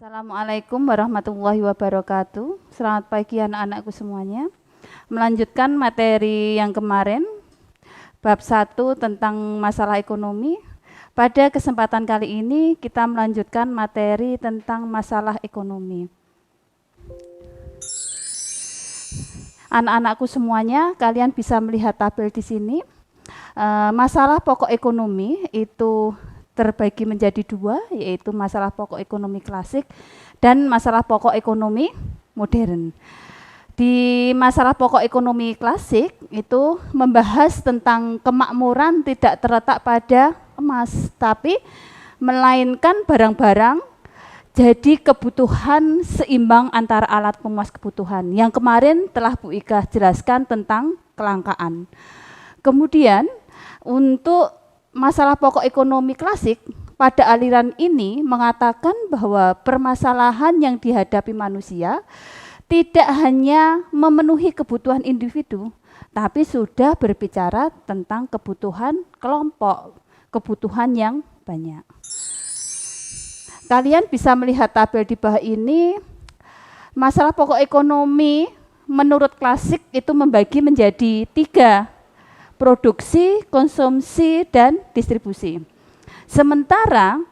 Assalamualaikum warahmatullahi wabarakatuh. Selamat pagi anak-anakku semuanya. Melanjutkan materi yang kemarin, bab 1 tentang masalah ekonomi. Pada kesempatan kali ini kita melanjutkan materi tentang masalah ekonomi. Anak-anakku semuanya, kalian bisa melihat tabel di sini. Masalah pokok ekonomi itu terbagi menjadi dua, yaitu masalah pokok ekonomi klasik dan masalah pokok ekonomi modern. Di masalah pokok ekonomi klasik itu membahas tentang kemakmuran tidak terletak pada emas, tapi melainkan barang-barang jadi kebutuhan seimbang antara alat pemuas kebutuhan. Yang kemarin telah Bu Ika jelaskan tentang kelangkaan. Kemudian untuk masalah pokok ekonomi klasik pada aliran ini mengatakan bahwa permasalahan yang dihadapi manusia tidak hanya memenuhi kebutuhan individu, tapi sudah berbicara tentang kebutuhan kelompok, kebutuhan yang banyak. Kalian bisa melihat tabel di bawah ini, masalah pokok ekonomi menurut klasik itu membagi menjadi 3. Produksi, konsumsi, dan distribusi. Sementara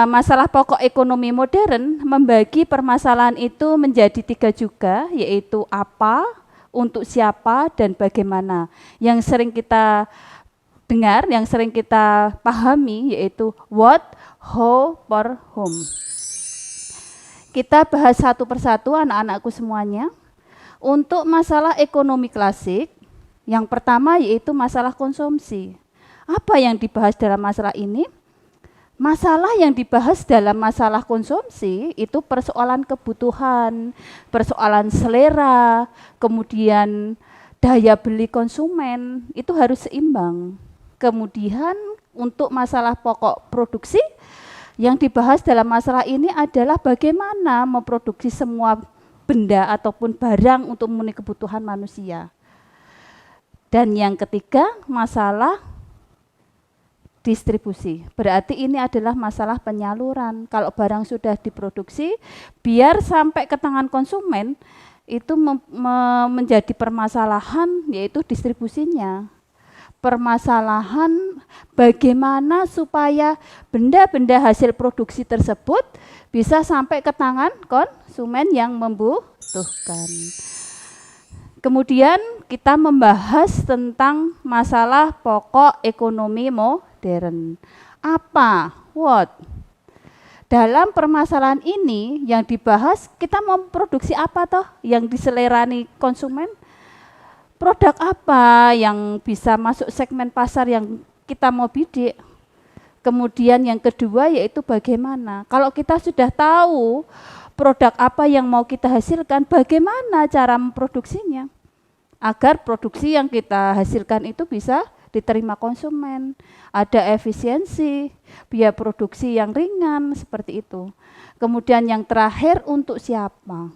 masalah pokok ekonomi modern membagi permasalahan itu menjadi 3 juga, yaitu apa, untuk siapa, dan bagaimana. Yang sering kita dengar, yang sering kita pahami yaitu what, how, for whom. Kita bahas satu persatu anak-anakku semuanya. Untuk masalah ekonomi klasik, yang pertama yaitu masalah konsumsi. Apa yang dibahas dalam masalah ini? Masalah yang dibahas dalam masalah konsumsi itu persoalan kebutuhan, persoalan selera, kemudian daya beli konsumen, itu harus seimbang. Kemudian untuk masalah pokok produksi, yang dibahas dalam masalah ini adalah bagaimana memproduksi semua benda ataupun barang untuk memenuhi kebutuhan manusia. Dan yang ketiga, masalah distribusi. Berarti ini adalah masalah penyaluran. Kalau barang sudah diproduksi, biar sampai ke tangan konsumen, itu menjadi permasalahan, yaitu distribusinya. Permasalahan bagaimana supaya benda-benda hasil produksi tersebut bisa sampai ke tangan konsumen yang membutuhkan. Kemudian kita membahas tentang masalah pokok ekonomi modern. Apa? What? Dalam permasalahan ini yang dibahas, kita mau produksi apa toh yang diselerani konsumen? Produk apa yang bisa masuk segmen pasar yang kita mau bidik? Kemudian yang kedua yaitu bagaimana? Kalau kita sudah tahu produk apa yang mau kita hasilkan, bagaimana cara memproduksinya agar produksi yang kita hasilkan itu bisa diterima konsumen, ada efisiensi, biaya produksi yang ringan, seperti itu. Kemudian yang terakhir, untuk siapa?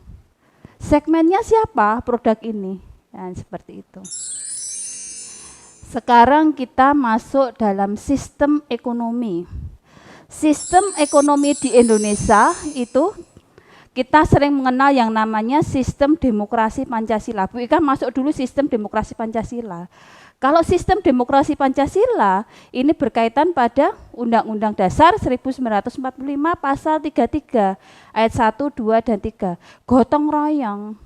Segmennya siapa produk ini? Ya, seperti itu. Sekarang kita masuk dalam sistem ekonomi. Sistem ekonomi di Indonesia itu kita sering mengenal yang namanya sistem demokrasi Pancasila. Bu Ika masuk dulu sistem demokrasi Pancasila. Kalau sistem demokrasi Pancasila ini berkaitan pada Undang-Undang Dasar 1945 pasal 33 ayat 1, 2, dan 3. Gotong royong.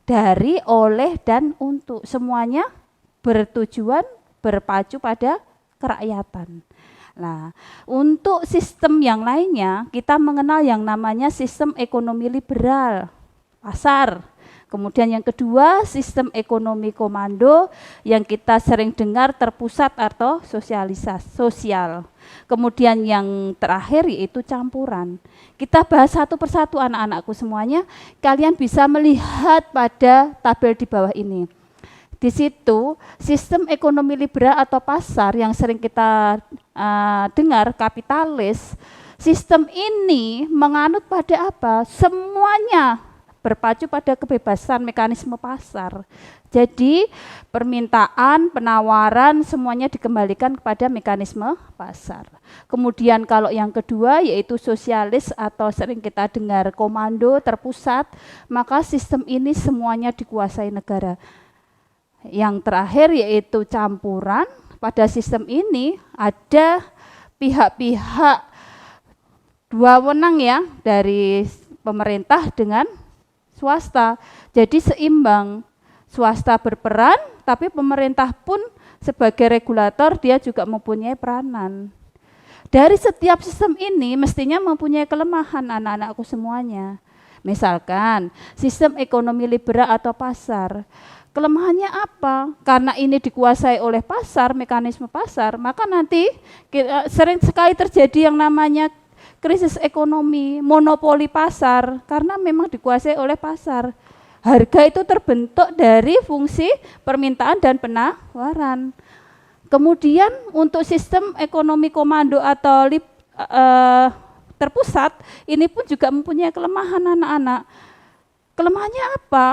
Dari, oleh, dan untuk. Semuanya bertujuan berpacu pada kerakyatan. Nah, untuk sistem yang lainnya, kita mengenal yang namanya sistem ekonomi liberal, pasar. Kemudian yang kedua, sistem ekonomi komando yang kita sering dengar terpusat atau sosial. Kemudian yang terakhir yaitu campuran. Kita bahas satu persatu anak-anakku semuanya, kalian bisa melihat pada tabel di bawah ini. Di situ sistem ekonomi liberal atau pasar yang sering kita dengar, kapitalis, sistem ini menganut pada apa? Semuanya berpacu pada kebebasan mekanisme pasar. Jadi permintaan, penawaran semuanya dikembalikan kepada mekanisme pasar. Kemudian kalau yang kedua yaitu sosialis atau sering kita dengar komando terpusat, maka sistem ini semuanya dikuasai negara. Yang terakhir yaitu campuran. Pada sistem ini ada pihak-pihak dua wenang ya, dari pemerintah dengan swasta. Jadi seimbang, swasta berperan, tapi pemerintah pun sebagai regulator dia juga mempunyai peranan. Dari setiap sistem ini mestinya mempunyai kelemahan anak-anakku semuanya. Misalkan sistem ekonomi liberal atau pasar. Kelemahannya apa? Karena ini dikuasai oleh pasar, mekanisme pasar, maka nanti sering sekali terjadi yang namanya krisis ekonomi, monopoli pasar, karena memang dikuasai oleh pasar. Harga itu terbentuk dari fungsi permintaan dan penawaran. Kemudian untuk sistem ekonomi komando atau terpusat, ini pun juga mempunyai kelemahan anak-anak. Kelemahannya apa?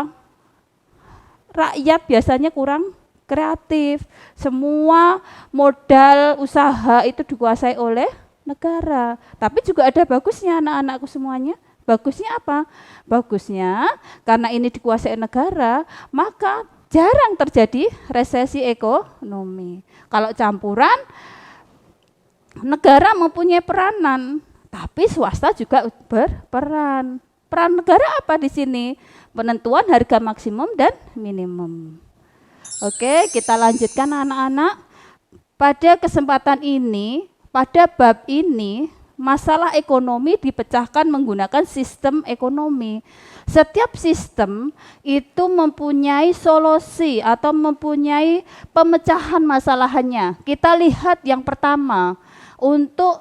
Rakyat biasanya kurang kreatif. Semua modal usaha itu dikuasai oleh negara. Tapi juga ada bagusnya anak-anakku semuanya. Bagusnya apa? Bagusnya karena ini dikuasai negara, maka jarang terjadi resesi ekonomi. Kalau campuran, negara mempunyai peranan, tapi swasta juga berperan. Peran negara apa di sini? Penentuan harga maksimum dan minimum. Oke, kita lanjutkan anak-anak. Pada kesempatan ini, pada bab ini, masalah ekonomi dipecahkan menggunakan sistem ekonomi. Setiap sistem itu mempunyai solusi atau mempunyai pemecahan masalahnya. Kita lihat yang pertama, untuk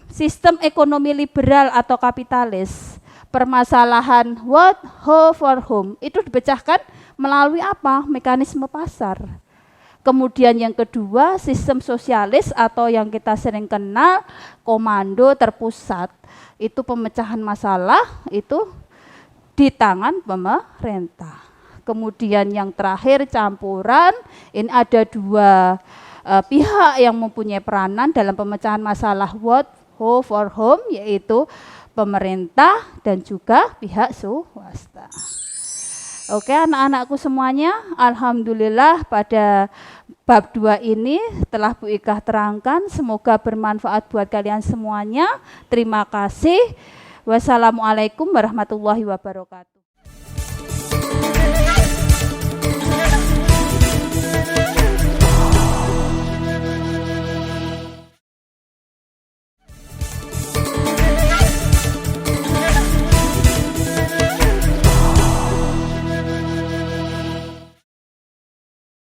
sistem ekonomi liberal atau kapitalis. Permasalahan what, how, for whom itu dipecahkan melalui apa? Mekanisme pasar. Kemudian yang kedua, sistem sosialis atau yang kita sering kenal komando terpusat. Itu pemecahan masalah itu di tangan pemerintah. Kemudian yang terakhir campuran, ini ada dua pihak yang mempunyai peranan dalam pemecahan masalah what, how, for whom, yaitu pemerintah dan juga pihak swasta. Oke anak-anakku semuanya, alhamdulillah pada bab 2 ini telah Bu Ika terangkan, semoga bermanfaat buat kalian semuanya. Terima kasih. Wassalamualaikum warahmatullahi wabarakatuh.